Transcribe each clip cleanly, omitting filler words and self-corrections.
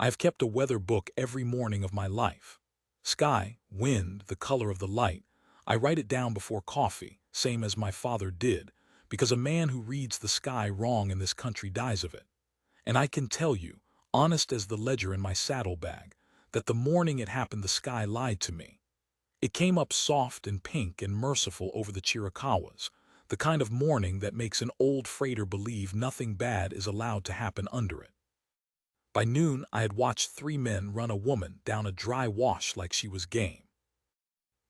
I have kept a weather book every morning of my life. Sky, wind, the color of the light. I write it down before coffee, same as my father did, because a man who reads the sky wrong in this country dies of it. And I can tell you, honest as the ledger in my saddlebag, that the morning it happened the sky lied to me. It came up soft and pink and merciful over the Chiricahuas, the kind of morning that makes an old freighter believe nothing bad is allowed to happen under it. By noon, I had watched 3 men run a woman down a dry wash like she was game.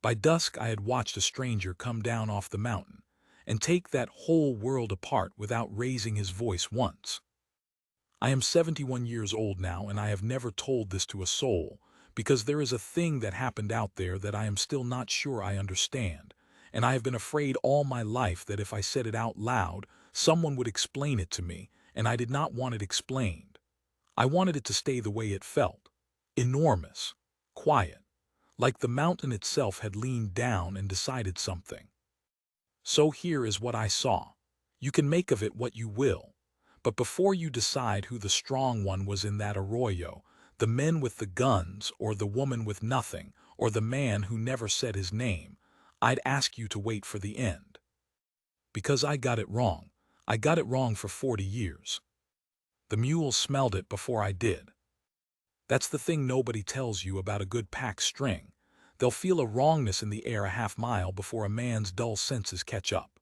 By dusk, I had watched a stranger come down off the mountain and take that whole world apart without raising his voice once. I am 71 years old now, and I have never told this to a soul, because there is a thing that happened out there that I am still not sure I understand, and I have been afraid all my life that if I said it out loud, someone would explain it to me, and I did not want it explained. I wanted it to stay the way it felt. Enormous. Quiet. Like the mountain itself had leaned down and decided something. So here is what I saw. You can make of it what you will. But before you decide who the strong one was in that arroyo, the men with the guns, or the woman with nothing, or the man who never said his name, I'd ask you to wait for the end. Because I got it wrong. I got it wrong for 40 years. The mules smelled it before I did. That's the thing nobody tells you about a good pack string. They'll feel a wrongness in the air a half-mile before a man's dull senses catch up.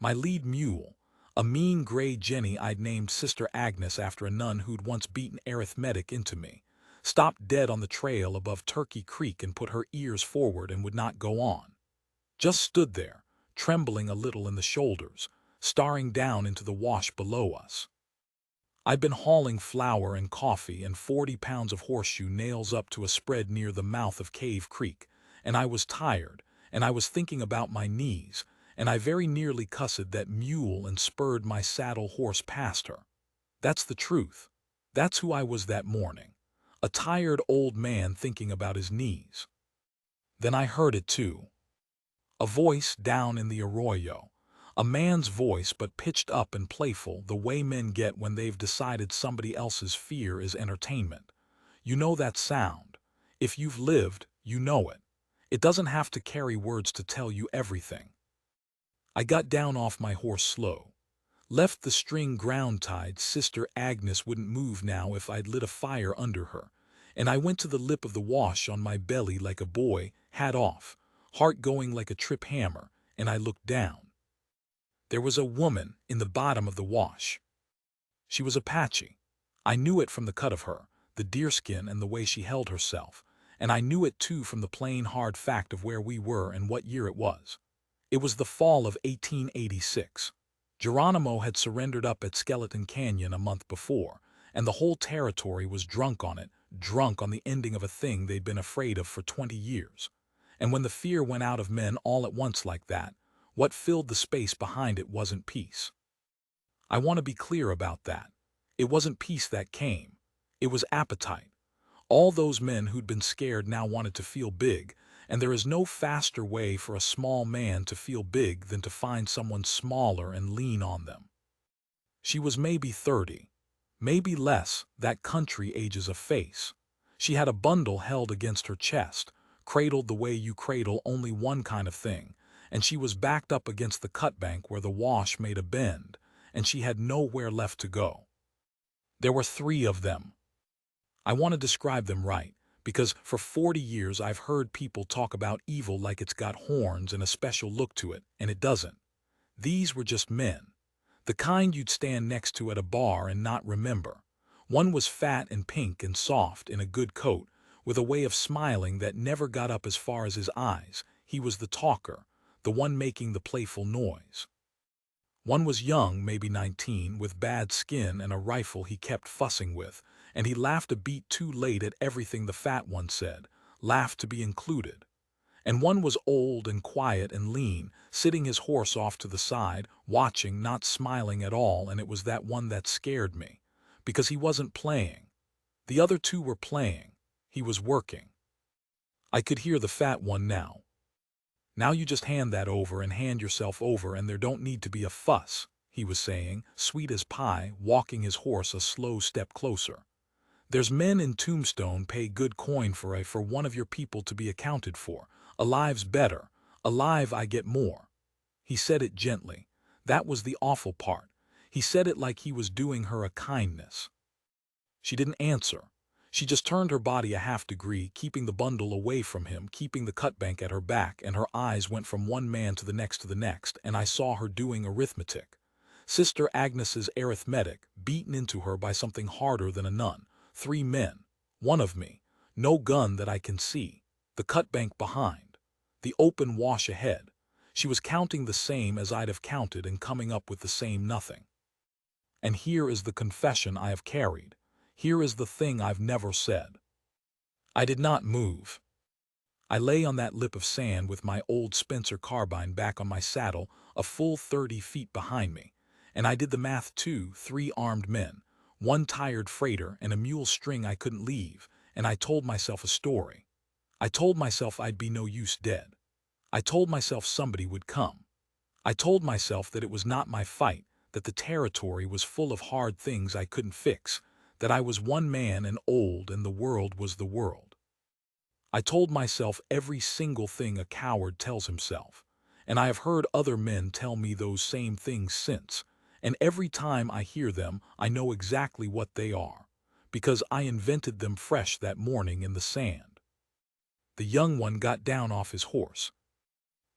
My lead mule, a mean gray Jenny I'd named Sister Agnes after a nun who'd once beaten arithmetic into me, stopped dead on the trail above Turkey Creek and put her ears forward and would not go on. Just stood there, trembling a little in the shoulders, staring down into the wash below us. I'd been hauling flour and coffee and 40 pounds of horseshoe nails up to a spread near the mouth of Cave Creek, and I was tired, and I was thinking about my knees, and I very nearly cussed that mule and spurred my saddle horse past her. That's the truth. That's who I was that morning. A tired old man thinking about his knees. Then I heard it too. A voice down in the arroyo. A man's voice, but pitched up and playful, the way men get when they've decided somebody else's fear is entertainment. You know that sound. If you've lived, you know it. It doesn't have to carry words to tell you everything. I got down off my horse slow. Left the string ground-tied. Sister Agnes wouldn't move now if I'd lit a fire under her, and I went to the lip of the wash on my belly like a boy, hat off, heart going like a trip hammer, and I looked down. There was a woman in the bottom of the wash. She was Apache. I knew it from the cut of her, the deerskin and the way she held herself, and I knew it too from the plain hard fact of where we were and what year it was. It was the fall of 1886. Geronimo had surrendered up at Skeleton Canyon a month before, and the whole territory was drunk on it, drunk on the ending of a thing they'd been afraid of for 20 years. And when the fear went out of men all at once like that, what filled the space behind it wasn't peace. I want to be clear about that. It wasn't peace that came. It was appetite. All those men who'd been scared now wanted to feel big, and there is no faster way for a small man to feel big than to find someone smaller and lean on them. She was maybe 30, maybe less. That country ages a face. She had a bundle held against her chest, cradled the way you cradle only one kind of thing, and she was backed up against the cutbank where the wash made a bend, and she had nowhere left to go. There were 3 of them. I want to describe them right, because for 40 years I've heard people talk about evil like it's got horns and a special look to it, and it doesn't. These were just men. The kind you'd stand next to at a bar and not remember. One was fat and pink and soft in a good coat, with a way of smiling that never got up as far as his eyes. He was the talker, the one making the playful noise. One was young, maybe 19, with bad skin and a rifle he kept fussing with, and he laughed a beat too late at everything the fat one said, laughed to be included. And one was old and quiet and lean, sitting his horse off to the side, watching, not smiling at all, and it was that one that scared me, because he wasn't playing. The other 2 were playing. He was working. I could hear the fat one now. Now you just hand that over and hand yourself over, and there don't need to be a fuss, he was saying, sweet as pie, walking his horse a slow step closer. There's men in Tombstone pay good coin for one of your people to be accounted for. Alive's better. Alive I get more. He said it gently. That was the awful part. He said it like he was doing her a kindness. She didn't answer. She just turned her body a half degree, keeping the bundle away from him, keeping the cutbank at her back, and her eyes went from one man to the next, and I saw her doing arithmetic. Sister Agnes's arithmetic, beaten into her by something harder than a nun. 3 men. One of me. No gun that I can see. The cutbank behind. The open wash ahead. She was counting the same as I'd have counted and coming up with the same nothing. And here is the confession I have carried. Here is the thing I've never said. I did not move. I lay on that lip of sand with my old Spencer carbine back on my saddle, a full 30 feet behind me. And I did the math too, 3 armed men, 1 tired freighter, and a mule string I couldn't leave, and I told myself a story. I told myself I'd be no use dead. I told myself somebody would come. I told myself that it was not my fight, that the territory was full of hard things I couldn't fix, that I was one man and old and the world was the world. I told myself every single thing a coward tells himself, and I have heard other men tell me those same things since, and every time I hear them I know exactly what they are, because I invented them fresh that morning in the sand. The young one got down off his horse.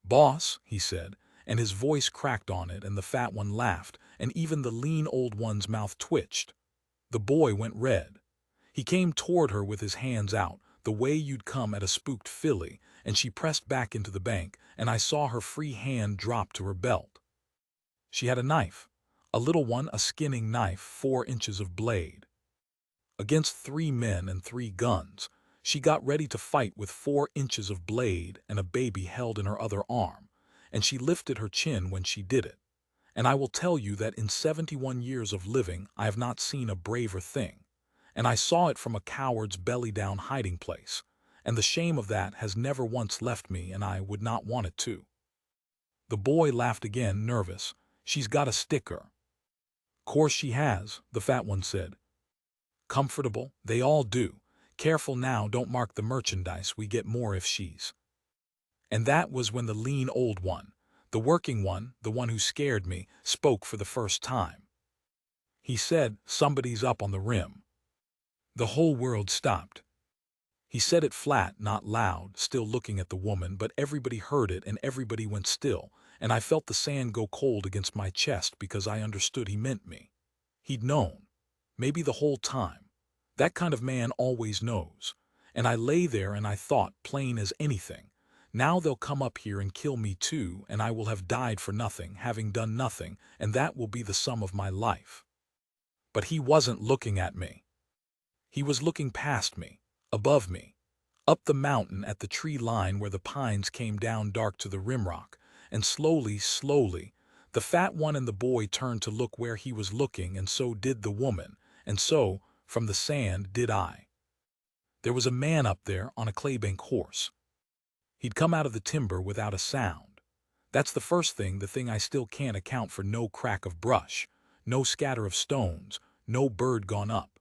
"Boss," he said, and his voice cracked on it, and the fat one laughed, and even the lean old one's mouth twitched. The boy went red. He came toward her with his hands out, the way you'd come at a spooked filly, and she pressed back into the bank, and I saw her free hand drop to her belt. She had a knife, a little one, a skinning knife, 4 inches of blade. Against 3 men and 3 guns, she got ready to fight with 4 inches of blade and a baby held in her other arm, and she lifted her chin when she did it. And I will tell you that in 71 years of living I have not seen a braver thing, and I saw it from a coward's belly-down hiding place, and the shame of that has never once left me, and I would not want it to. The boy laughed again, nervous. "She's got a sticker." "Course she has," the fat one said. "Comfortable, they all do. Careful now, don't mark the merchandise, we get more if she's." And that was when the lean old one, the working one, the one who scared me, spoke for the first time. He said, "Somebody's up on the rim." The whole world stopped. He said it flat, not loud, still looking at the woman, but everybody heard it and everybody went still, and I felt the sand go cold against my chest because I understood he meant me. He'd known. Maybe the whole time. That kind of man always knows. And I lay there and I thought, plain as anything, now they'll come up here and kill me too, and I will have died for nothing, having done nothing, and that will be the sum of my life. But he wasn't looking at me. He was looking past me, above me, up the mountain at the tree line where the pines came down dark to the rimrock, and slowly, slowly, the fat one and the boy turned to look where he was looking, and so did the woman, and so, from the sand, did I. There was a man up there on a claybank horse. He'd come out of the timber without a sound. That's the first thing, the thing I still can't account for. No crack of brush, no scatter of stones, no bird gone up.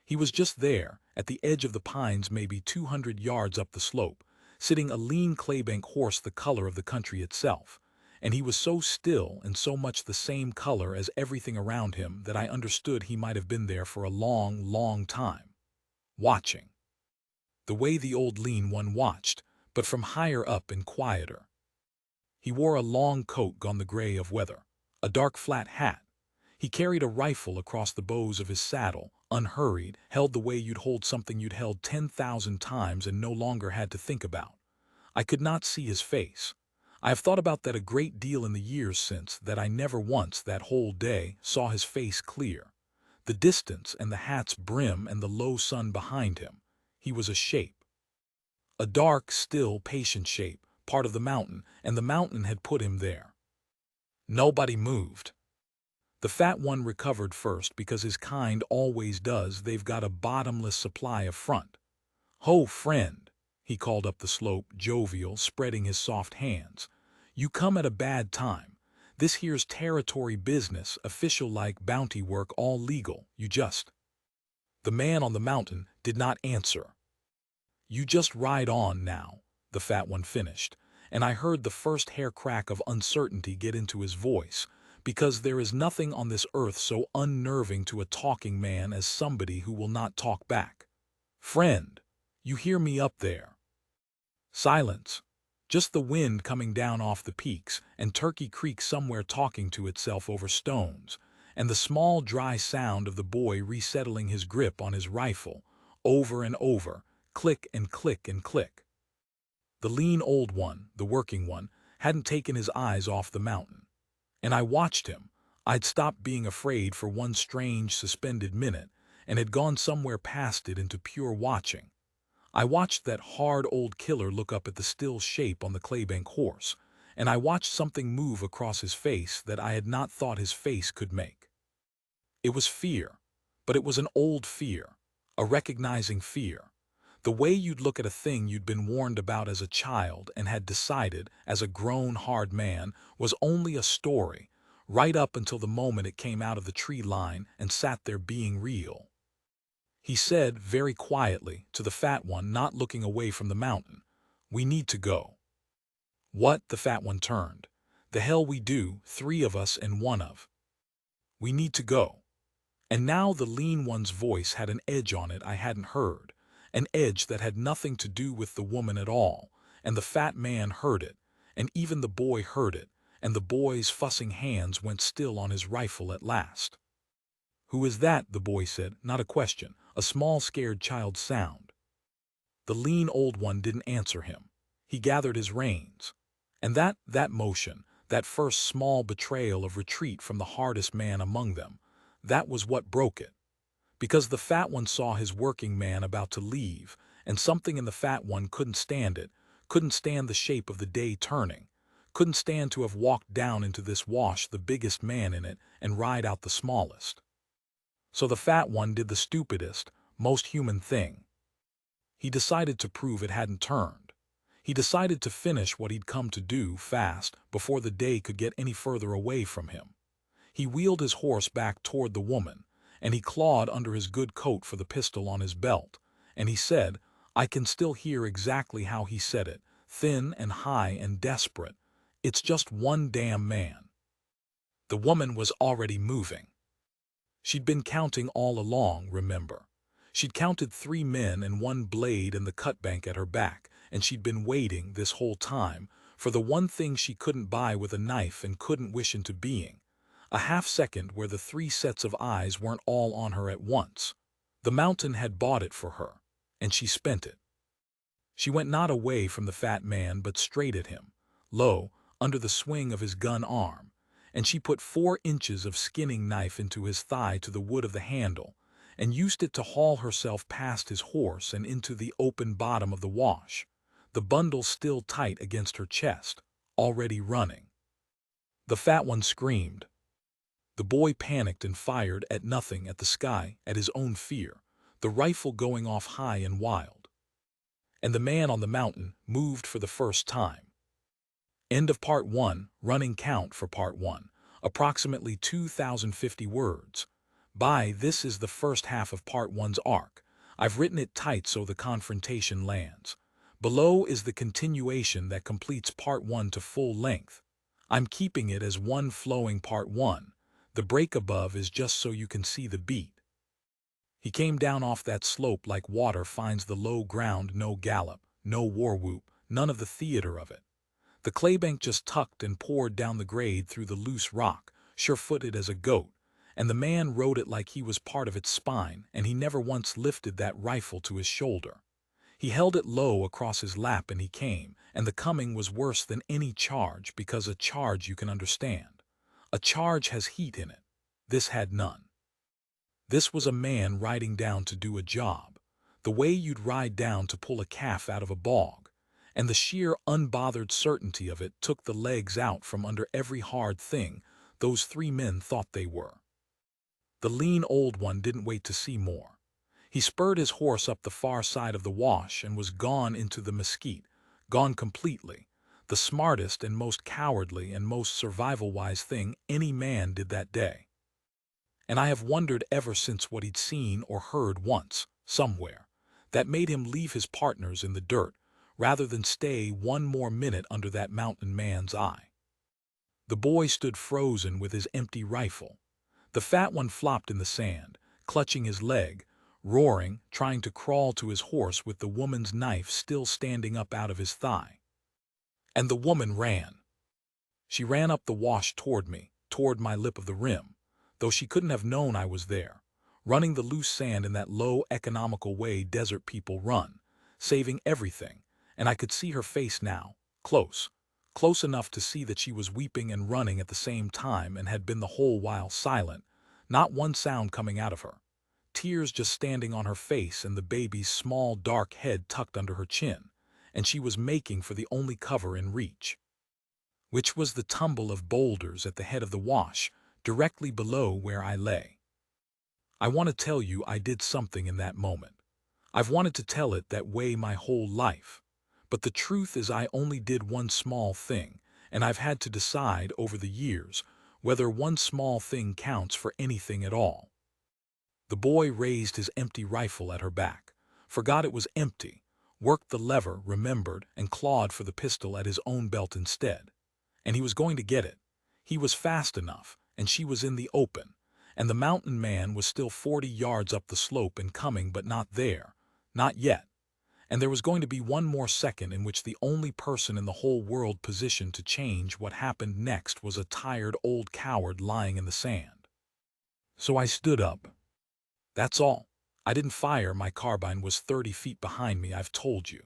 He was just there, at the edge of the pines, maybe 200 yards up the slope, sitting a lean claybank horse the color of the country itself, and he was so still and so much the same color as everything around him that I understood he might have been there for a long, long time, watching. The way the old lean one watched, but from higher up and quieter. He wore a long coat gone the gray of weather, a dark flat hat. He carried a rifle across the bows of his saddle, unhurried, held the way you'd hold something you'd held 10,000 times and no longer had to think about. I could not see his face. I have thought about that a great deal in the years since, that I never once, that whole day, saw his face clear. The distance and the hat's brim and the low sun behind him. He was a shape. A dark, still, patient shape, part of the mountain, and the mountain had put him there. Nobody moved. The fat one recovered first because his kind always does. They've got a bottomless supply of front. "Ho, friend," he called up the slope, jovial, spreading his soft hands. "You come at a bad time. This here's territory business, official-like bounty work, all legal. You just—" The man on the mountain did not answer. "You just ride on now," the fat one finished, and I heard the first hair crack of uncertainty get into his voice, because there is nothing on this earth so unnerving to a talking man as somebody who will not talk back. "Friend, you hear me up there?" Silence. Just the wind coming down off the peaks, and Turkey Creek somewhere talking to itself over stones, and the small dry sound of the boy resettling his grip on his rifle, over and over, click and click and click. The lean old one, the working one, hadn't taken his eyes off the mountain. And I watched him. I'd stopped being afraid for one strange suspended minute, and had gone somewhere past it into pure watching. I watched that hard old killer look up at the still shape on the claybank horse, and I watched something move across his face that I had not thought his face could make. It was fear, but it was an old fear, a recognizing fear. The way you'd look at a thing you'd been warned about as a child and had decided, as a grown, hard man, was only a story, right up until the moment it came out of the tree line and sat there being real. He said, very quietly, to the fat one not looking away from the mountain, "We need to go." "What?" The fat one turned. "The hell we do, three of us and one of. We need to go." And now the lean one's voice had an edge on it I hadn't heard, an edge that had nothing to do with the woman at all, and the fat man heard it, and even the boy heard it, and the boy's fussing hands went still on his rifle at last. "Who is that?" the boy said, not a question, a small scared child's sound. The lean old one didn't answer him. He gathered his reins. And that motion, that first small betrayal of retreat from the hardest man among them, that was what broke it. Because the fat one saw his working man about to leave, and something in the fat one couldn't stand it, couldn't stand the shape of the day turning, couldn't stand to have walked down into this wash the biggest man in it and ride out the smallest. So the fat one did the stupidest, most human thing. He decided to prove it hadn't turned. He decided to finish what he'd come to do fast before the day could get any further away from him. He wheeled his horse back toward the woman, and he clawed under his good coat for the pistol on his belt, and he said, I can still hear exactly how he said it, thin and high and desperate, "It's just one damn man." The woman was already moving. She'd been counting all along, remember. She'd counted 3 men and 1 blade in the cutbank at her back, and she'd been waiting, this whole time, for the one thing she couldn't buy with a knife and couldn't wish into being. A half-second where the 3 sets of eyes weren't all on her at once. The mountain had bought it for her, and she spent it. She went not away from the fat man but straight at him, low, under the swing of his gun arm, and she put 4 inches of skinning knife into his thigh to the wood of the handle, and used it to haul herself past his horse and into the open bottom of the wash, the bundle still tight against her chest, already running. The fat one screamed. The boy panicked and fired at nothing, at the sky, at his own fear, the rifle going off high and wild. And the man on the mountain moved for the first time. End of Part 1, running count for Part 1, approximately 2,050 words. This is the first half of Part 1's arc. I've written it tight so the confrontation lands. Below is the continuation that completes Part 1 to full length. I'm keeping it as one flowing Part 1. The break above is just so you can see the beat. He came down off that slope like water finds the low ground, no gallop, no war whoop, none of the theater of it. The claybank just tucked and poured down the grade through the loose rock, sure-footed as a goat, and the man rode it like he was part of its spine, and he never once lifted that rifle to his shoulder. He held it low across his lap and he came, and the coming was worse than any charge, because a charge you can understand. A charge has heat in it. This had none. This was a man riding down to do a job, the way you'd ride down to pull a calf out of a bog. And the sheer unbothered certainty of it took the legs out from under every hard thing those 3 men thought they were. The lean old one didn't wait to see more. He spurred his horse up the far side of the wash and was gone into the mesquite, gone completely, the smartest and most cowardly and most survival-wise thing any man did that day. And I have wondered ever since what he'd seen or heard once, somewhere, that made him leave his partners in the dirt rather than stay one more minute under that mountain man's eye. The boy stood frozen with his empty rifle. The fat one flopped in the sand, clutching his leg, roaring, trying to crawl to his horse with the woman's knife still standing up out of his thigh. And the woman ran. She ran up the wash toward me, toward my lip of the rim, though she couldn't have known I was there, running the loose sand in that low, economical way desert people run, saving everything, and I could see her face now, close enough to see that she was weeping and running at the same time and had been the whole while silent, not one sound coming out of her, tears just standing on her face and the baby's small dark head tucked under her chin, and she was making for the only cover in reach, which was the tumble of boulders at the head of the wash, directly below where I lay. I want to tell you I did something in that moment. I've wanted to tell it that way my whole life. But the truth is I only did one small thing, and I've had to decide over the years whether one small thing counts for anything at all. The boy raised his empty rifle at her back, forgot it was empty, worked the lever, remembered, and clawed for the pistol at his own belt instead. And he was going to get it. He was fast enough, and she was in the open, and the mountain man was still 40 yards up the slope and coming, but not there, not yet. And there was going to be one more second in which the only person in the whole world positioned to change what happened next was a tired old coward lying in the sand. So I stood up. That's all. I didn't fire, my carbine was 30 feet behind me, I've told you.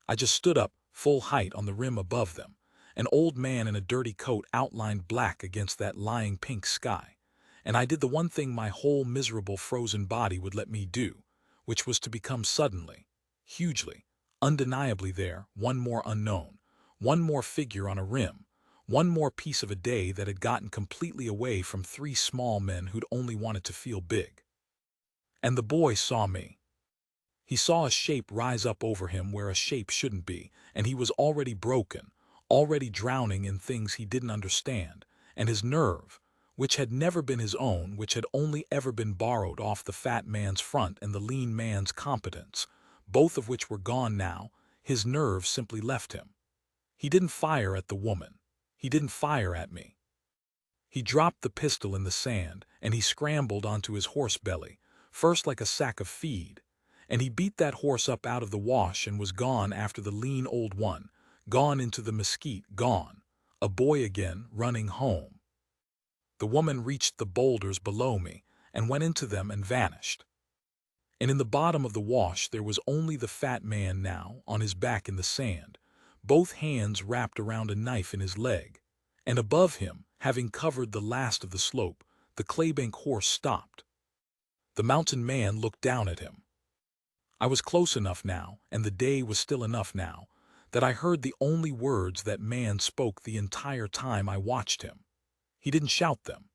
I just stood up, full height on the rim above them. An old man in a dirty coat outlined black against that lying pink sky. And I did the one thing my whole miserable frozen body would let me do, which was to become suddenly, hugely, undeniably there, one more unknown, one more figure on a rim, one more piece of a day that had gotten completely away from 3 small men who'd only wanted to feel big. And the boy saw me. He saw a shape rise up over him where a shape shouldn't be, and he was already broken, already drowning in things he didn't understand, and his nerve, which had never been his own, which had only ever been borrowed off the fat man's front and the lean man's competence, both of which were gone now, his nerve simply left him. He didn't fire at the woman. He didn't fire at me. He dropped the pistol in the sand, and he scrambled onto his horse belly, first like a sack of feed, and he beat that horse up out of the wash and was gone after the lean old one, gone into the mesquite, gone, a boy again, running home. The woman reached the boulders below me and went into them and vanished. And in the bottom of the wash there was only the fat man now, on his back in the sand, both hands wrapped around a knife in his leg. And above him, having covered the last of the slope, the claybank horse stopped. The mountain man looked down at him. I was close enough now, and the day was still enough now, that I heard the only words that man spoke the entire time I watched him. He didn't shout them.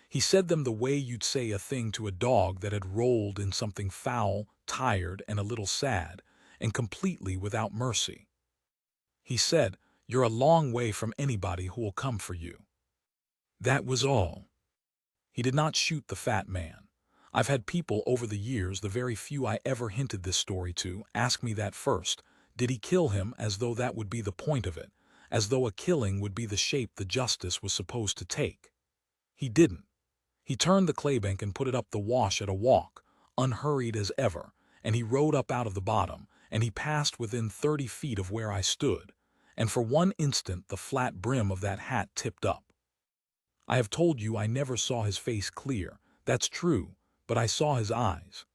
He said them the way you'd say a thing to a dog that had rolled in something foul, tired, and a little sad, and completely without mercy. He said, "You're a long way from anybody who will come for you." That was all. He did not shoot the fat man. I've had people over the years, the very few I ever hinted this story to, ask me that first. Did he kill him, as though that would be the point of it, as though a killing would be the shape the justice was supposed to take. He didn't. He turned the claybank and put it up the wash at a walk, unhurried as ever, and he rode up out of the bottom, and he passed within 30 feet of where I stood, and for one instant the flat brim of that hat tipped up. I have told you I never saw his face clear, that's true, but I saw his eyes.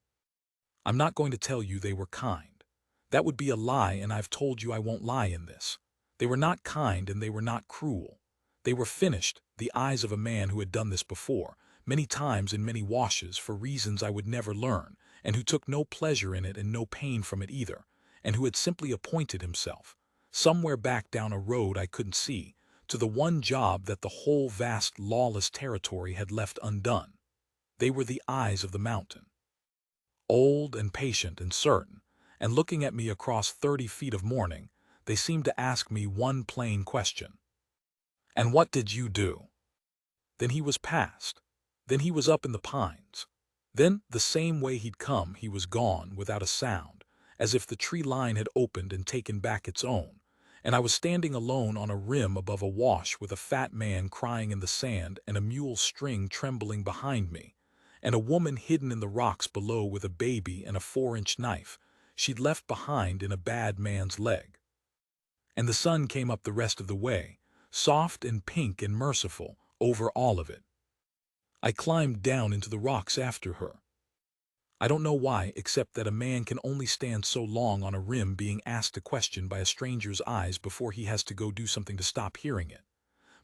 I'm not going to tell you they were kind. That would be a lie, and I've told you I won't lie in this. They were not kind and they were not cruel. They were finished, the eyes of a man who had done this before, many times in many washes for reasons I would never learn, and who took no pleasure in it and no pain from it either, and who had simply appointed himself, somewhere back down a road I couldn't see, to the one job that the whole vast lawless territory had left undone. They were the eyes of the mountain. Old and patient and certain, and looking at me across 30 feet of morning, they seemed to ask me one plain question. "And what did you do?" Then he was past. Then he was up in the pines. Then, the same way he'd come, he was gone without a sound, as if the tree line had opened and taken back its own, and I was standing alone on a rim above a wash with a fat man crying in the sand and a mule string trembling behind me, and a woman hidden in the rocks below with a baby and a 4-inch knife she'd left behind in a bad man's leg. And the sun came up the rest of the way, soft and pink and merciful, over all of it. I climbed down into the rocks after her. I don't know why, except that a man can only stand so long on a rim being asked a question by a stranger's eyes before he has to go do something to stop hearing it.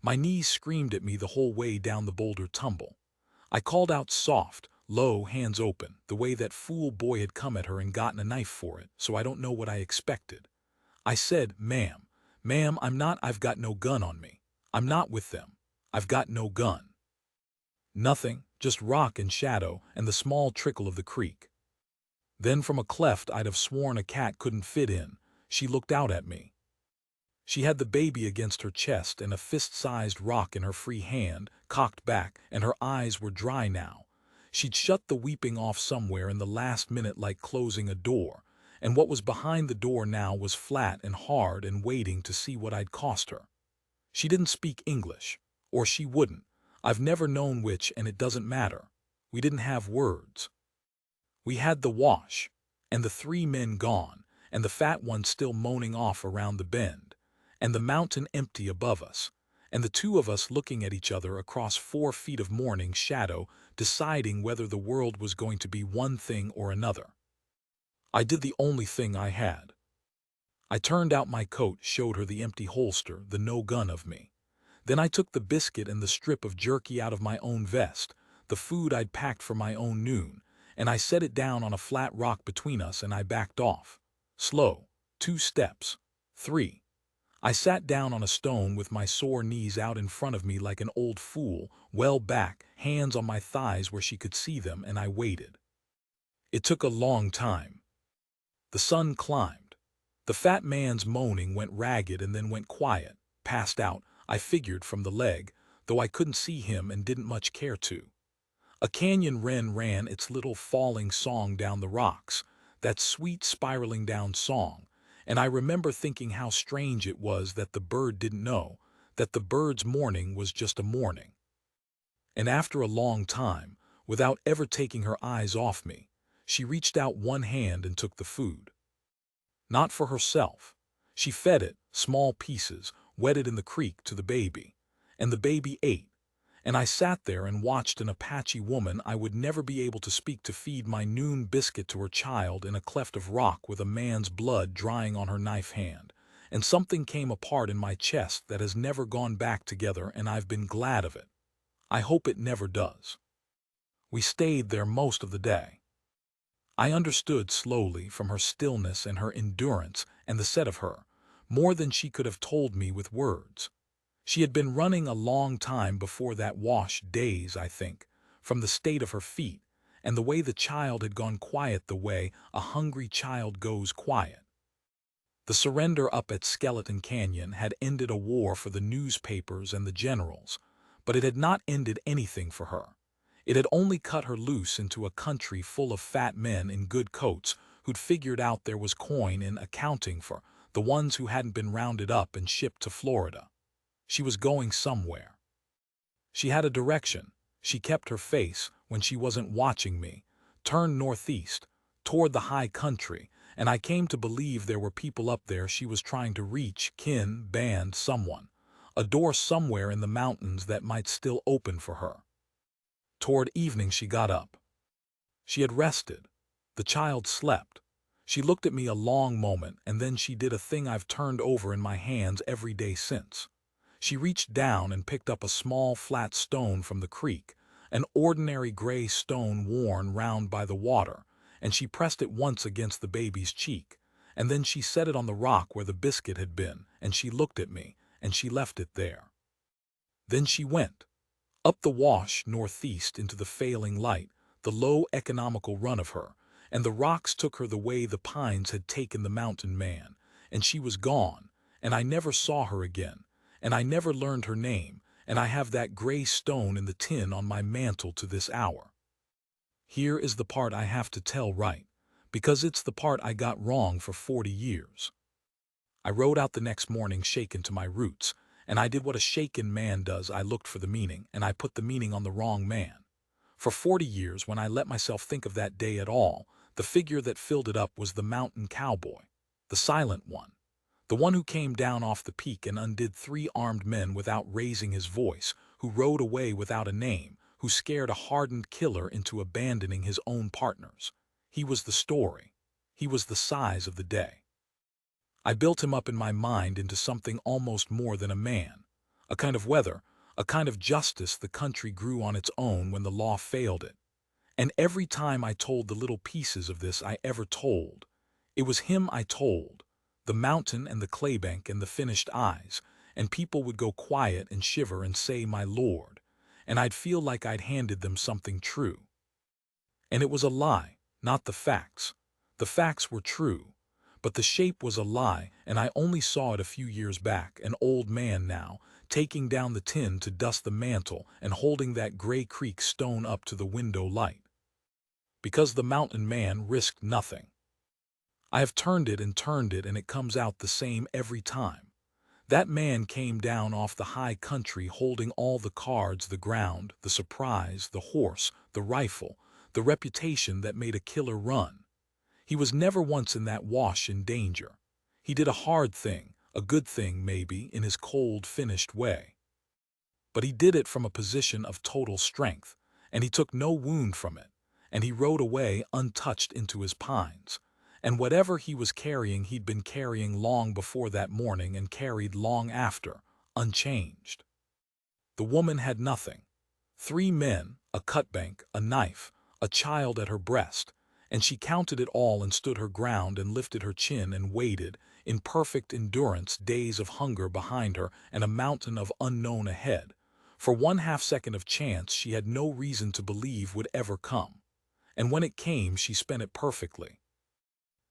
My knees screamed at me the whole way down the boulder tumble. I called out soft, low, hands open, the way that fool boy had come at her and gotten a knife for it, so I don't know what I expected. I said, "Ma'am, ma'am, I've got no gun on me. I'm not with them. I've got no gun." Nothing, just rock and shadow and the small trickle of the creek. Then from a cleft I'd have sworn a cat couldn't fit in, she looked out at me. She had the baby against her chest and a fist-sized rock in her free hand, cocked back, and her eyes were dry now. She'd shut the weeping off somewhere in the last minute like closing a door, and what was behind the door now was flat and hard and waiting to see what I'd cost her. She didn't speak English, or she wouldn't. I've never known which, and it doesn't matter. We didn't have words. We had the wash, and the 3 men gone, and the fat one still moaning off around the bend, and the mountain empty above us, and the 2 of us looking at each other across 4 feet of morning shadow, deciding whether the world was going to be one thing or another. I did the only thing I had. I turned out my coat, showed her the empty holster, the no gun of me. Then I took the biscuit and the strip of jerky out of my own vest, the food I'd packed for my own noon, and I set it down on a flat rock between us and I backed off. Slow. 2 steps. 3. I sat down on a stone with my sore knees out in front of me like an old fool, well back, hands on my thighs where she could see them, and I waited. It took a long time. The sun climbed. The fat man's moaning went ragged and then went quiet, passed out, I figured, from the leg, though I couldn't see him and didn't much care to. A canyon wren ran its little falling song down the rocks, that sweet spiraling down song, and I remember thinking how strange it was that the bird didn't know, that the bird's mourning was just a mourning. And after a long time, without ever taking her eyes off me, she reached out one hand and took the food. Not for herself. She fed it, small pieces, wetted in the creek, to the baby. And the baby ate. And I sat there and watched an Apache woman I would never be able to speak to feed my noon biscuit to her child in a cleft of rock with a man's blood drying on her knife hand. And something came apart in my chest that has never gone back together, and I've been glad of it. I hope it never does. We stayed there most of the day. I understood slowly, from her stillness and her endurance and the set of her, more than she could have told me with words. She had been running a long time before that wash, days, I think, from the state of her feet, and the way the child had gone quiet, the way a hungry child goes quiet. The surrender up at Skeleton Canyon had ended a war for the newspapers and the generals, but it had not ended anything for her. It had only cut her loose into a country full of fat men in good coats who'd figured out there was coin in accounting for the ones who hadn't been rounded up and shipped to Florida. She was going somewhere. She had a direction. She kept her face, when she wasn't watching me, turned northeast, toward the high country, and I came to believe there were people up there she was trying to reach, kin, band, someone. A door somewhere in the mountains that might still open for her. Toward evening she got up. She had rested. The child slept. She looked at me a long moment, and then she did a thing I've turned over in my hands every day since. She reached down and picked up a small flat stone from the creek, an ordinary gray stone worn round by the water, and she pressed it once against the baby's cheek, and then she set it on the rock where the biscuit had been, and she looked at me, and she left it there. Then she went. Up the wash northeast into the failing light, the low economical run of her, and the rocks took her the way the pines had taken the mountain man, and she was gone, and I never saw her again, and I never learned her name, and I have that gray stone in the tin on my mantle to this hour. Here is the part I have to tell right, because it's the part I got wrong for 40 years. I rode out the next morning shaken to my roots, and I did what a shaken man does. I looked for the meaning, and I put the meaning on the wrong man. For 40 years, when I let myself think of that day at all, the figure that filled it up was the mountain cowboy, the silent one, the one who came down off the peak and undid 3 armed men without raising his voice, who rode away without a name, who scared a hardened killer into abandoning his own partners. He was the story. He was the size of the day. I built him up in my mind into something almost more than a man, a kind of weather, a kind of justice the country grew on its own when the law failed it. And every time I told the little pieces of this I ever told, it was him I told, the mountain and the claybank and the finished eyes, and people would go quiet and shiver and say, "My Lord," and I'd feel like I'd handed them something true. And it was a lie, not the facts. The facts were true, but the shape was a lie, and I only saw it a few years back, an old man now, taking down the tin to dust the mantle and holding that gray creek stone up to the window light. Because the mountain man risked nothing. I have turned it, and it comes out the same every time. That man came down off the high country holding all the cards, the ground, the surprise, the horse, the rifle, the reputation that made a killer run. He was never once in that wash in danger. He did a hard thing, a good thing maybe, in his cold, finished way. But he did it from a position of total strength, and he took no wound from it, and he rode away untouched into his pines. And whatever he was carrying he'd been carrying long before that morning and carried long after, unchanged. The woman had nothing. 3 men, a cutbank, a knife, a child at her breast, and she counted it all and stood her ground and lifted her chin and waited, in perfect endurance, days of hunger behind her and a mountain of unknown ahead. For 1/2 second of chance she had no reason to believe would ever come. And when it came she spent it perfectly.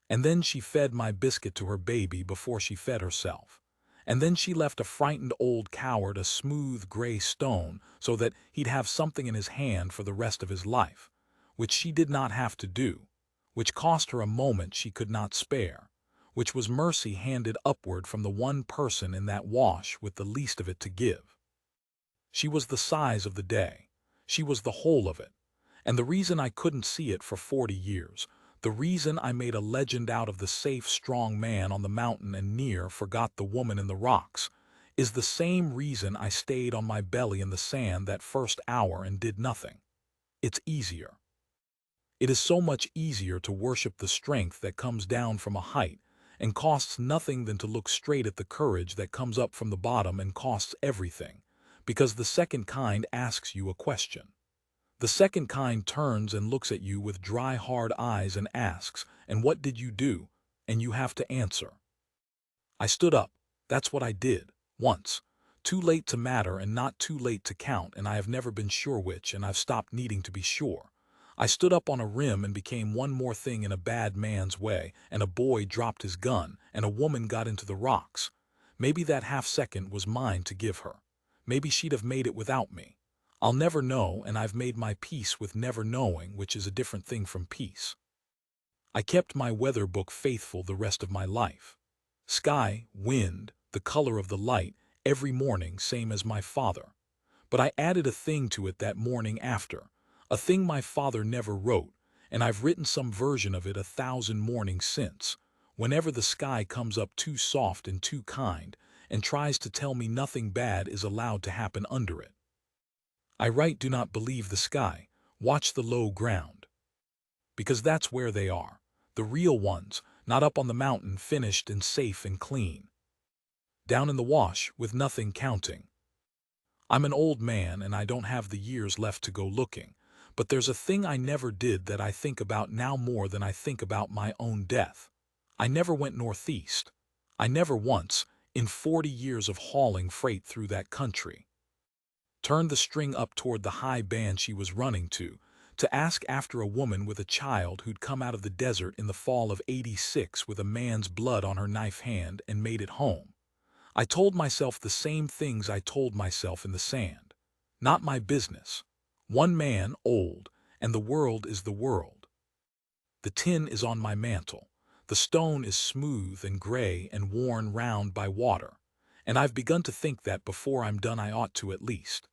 And then she fed my biscuit to her baby before she fed herself. And then she left a frightened old coward a smooth gray stone so that he'd have something in his hand for the rest of his life, which she did not have to do, which cost her a moment she could not spare, which was mercy handed upward from the one person in that wash with the least of it to give. She was the size of the day. She was the whole of it. And the reason I couldn't see it for 40 years, the reason I made a legend out of the safe, strong man on the mountain and near forgot the woman in the rocks, is the same reason I stayed on my belly in the sand that first hour and did nothing. It's easier. It is so much easier to worship the strength that comes down from a height and costs nothing than to look straight at the courage that comes up from the bottom and costs everything, because the second kind asks you a question. The second kind turns and looks at you with dry, hard eyes and asks, "And what did you do?" And you have to answer. I stood up. That's what I did, once. Too late to matter and not too late to count, and I have never been sure which, and I've stopped needing to be sure. I stood up on a rim and became one more thing in a bad man's way, and a boy dropped his gun, and a woman got into the rocks. Maybe that half-second was mine to give her. Maybe she'd have made it without me. I'll never know, and I've made my peace with never knowing, which is a different thing from peace. I kept my weather book faithful the rest of my life. Sky, wind, the color of the light, every morning same as my father. But I added a thing to it that morning after, a thing my father never wrote, and I've written some version of it 1,000 mornings since, whenever the sky comes up too soft and too kind, and tries to tell me nothing bad is allowed to happen under it. I write, do not believe the sky, watch the low ground. Because that's where they are, the real ones, not up on the mountain finished and safe and clean. Down in the wash with nothing counting. I'm an old man and I don't have the years left to go looking, but there's a thing I never did that I think about now more than I think about my own death. I never went northeast. I never once, in 40 years of hauling freight through that country, turned the string up toward the high band she was running to ask after a woman with a child who'd come out of the desert in the fall of '86 with a man's blood on her knife hand and made it home. I told myself the same things I told myself in the sand. Not my business. One man, old, and the world is the world. The tin is on my mantle. The stone is smooth and gray and worn round by water. And I've begun to think that before I'm done I ought to at least